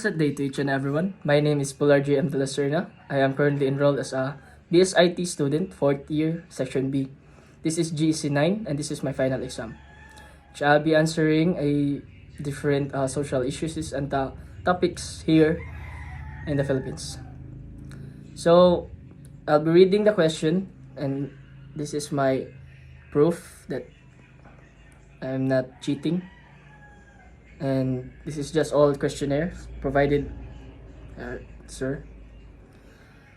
Blessed day to each and everyone. My name is Pular J. M. De La Serna. I am currently enrolled as a BSIT student, 4th year, Section B. This is GEC 9 and this is my final exam. Which I'll be answering a different social issues and topics here in the Philippines. So, I'll be reading the question and this is my proof that I'm not cheating. And this is just all questionnaire provided, sir.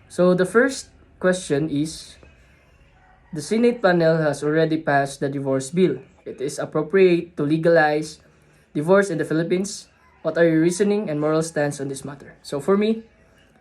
So the first question is, the Senate panel has already passed the divorce bill. It is appropriate to legalize divorce in the Philippines. What are your reasoning and moral stance on this matter? So for me,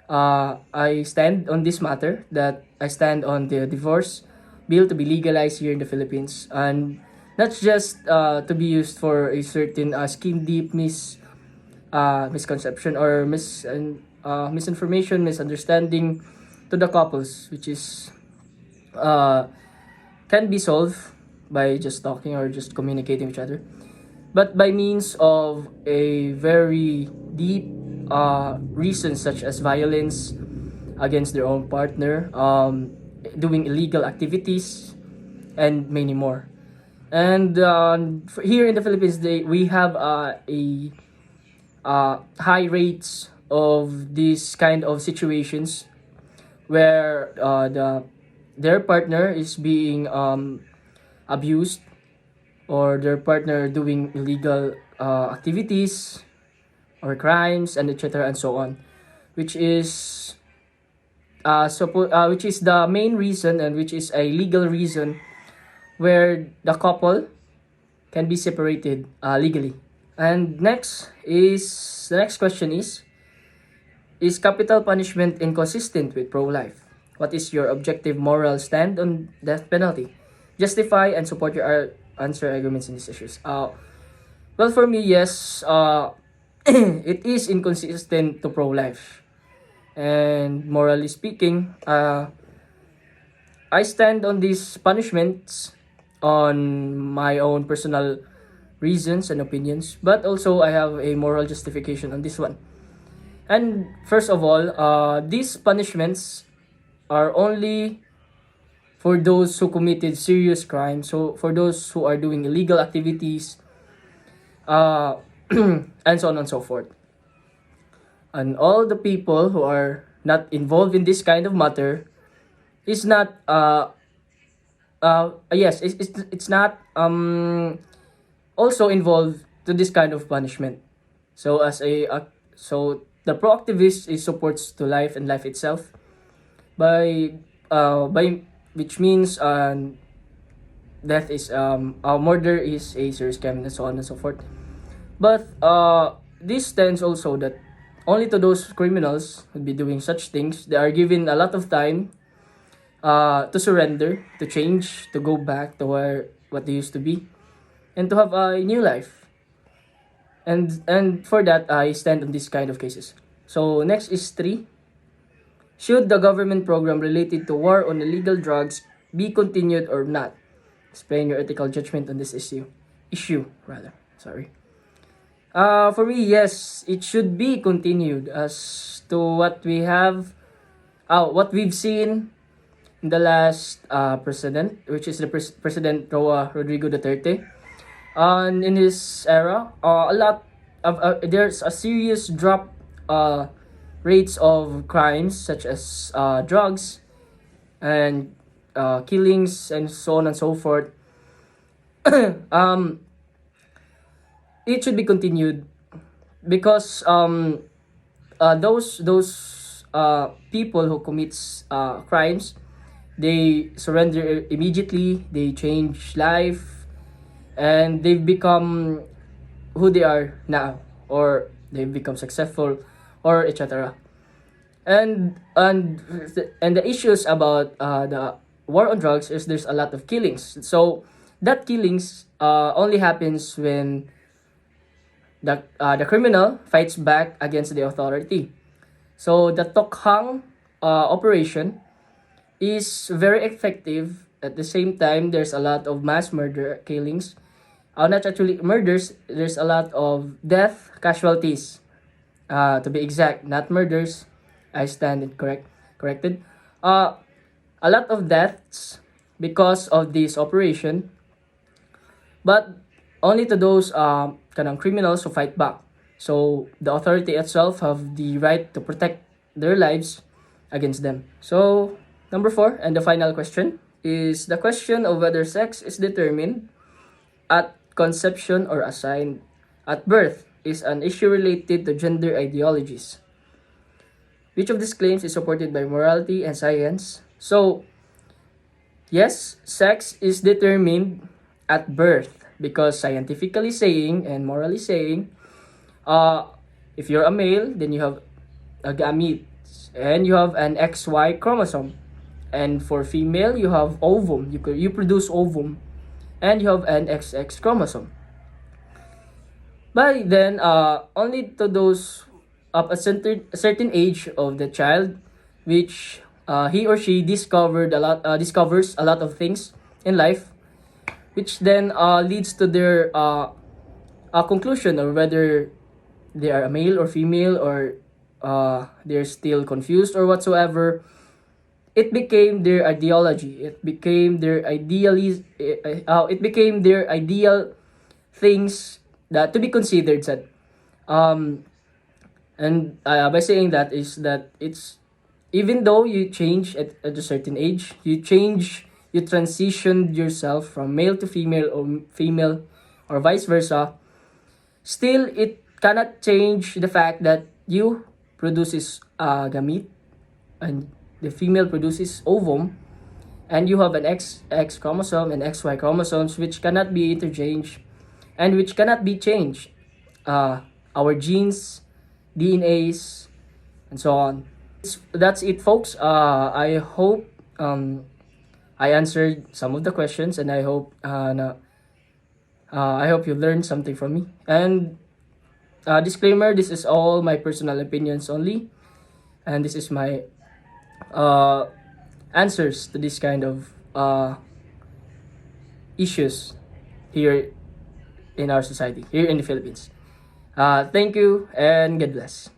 I stand on this matter, that I stand on the divorce bill to be legalized here in the Philippines, and not just to be used for a certain skin deep misconception or misinformation, misunderstanding to the couples, which is can be solved by just talking or just communicating with each other, but by means of a very deep reasons such as violence against their own partner, doing illegal activities, and many more. And here in the Philippines, we have high rates of these kind of situations where their partner is being abused, or their partner doing illegal activities or crimes, and etc. and so on, which is which is the main reason, and which is a legal reason where the couple can be separated legally. And the next question is capital punishment inconsistent with pro-life? What is your objective moral stand on death penalty? Justify and support your answer arguments in these issues. Well, for me, yes, it is inconsistent to pro-life. And morally speaking, I stand on these punishments on my own personal reasons and opinions, but also I have a moral justification on this one. And first of all, these punishments are only for those who committed serious crimes, so for those who are doing illegal activities, and so on and so forth. And all the people who are not involved in this kind of matter is not yes, it's not also involved to this kind of punishment. So so the proactivist is supports to life and life itself by which means death is murder is a serious crime, and so on and so forth. But this stands also that only to those criminals who be doing such things, they are given a lot of time to surrender, to change, to go back to what they used to be, and to have a new life. And for that, I stand on this kind of cases. So next is 3. Should the government program related to war on illegal drugs be continued or not? Explain your ethical judgment on this issue. Sorry. For me, yes, it should be continued as to what what we've seen in the last president, which is the President Rodrigo Duterte. And in his era, a lot of there's a serious drop rates of crimes such as drugs and killings and so on and so forth. It should be continued because those people who commits crimes, they surrender immediately, they change life, and they've become who they are now, or they've become successful, or etc. And the issues about the war on drugs is there's a lot of killings. So that killings only happens when the criminal fights back against the authority. So the Tokhang operation is very effective. At the same time, there's a lot of mass murder killings. Not actually murders, there's a lot of death casualties to be exact, not murders. I stand it corrected. Uh, a lot of deaths because of this operation, but only to those kanang criminals who fight back. So the authority itself have the right to protect their lives against them. So number 4 and the final question is the question of whether sex is determined at conception or assigned at birth is an issue related to gender ideologies. Which of these claims is supported by morality and science? So, yes, sex is determined at birth because scientifically saying and morally saying, uh, if you're a male, then you have a gamete and you have an XY chromosome. And for female, you have ovum. You produce ovum and you have an XX chromosome. By then, only to those of a certain age of the child, which he or she discovers a lot of things in life, which then leads to their conclusion or whether they are a male or female or they're still confused or whatsoever. It became their ideology. It became their it became their ideal things that to be considered said. Um, and by saying that is that it's even though you change at a certain age, you transition yourself from male to female or female or vice versa. Still, it cannot change the fact that you produces gamete and the female produces ovum and you have an XX chromosome and XY chromosomes which cannot be interchanged and which cannot be changed. Our genes, DNAs, and so on. That's it, folks. I hope I answered some of the questions, and I hope you learned something from me. And disclaimer: this is all my personal opinions only, and this is my answers to this kind of issues here in our society, here in the Philippines. Thank you and God bless.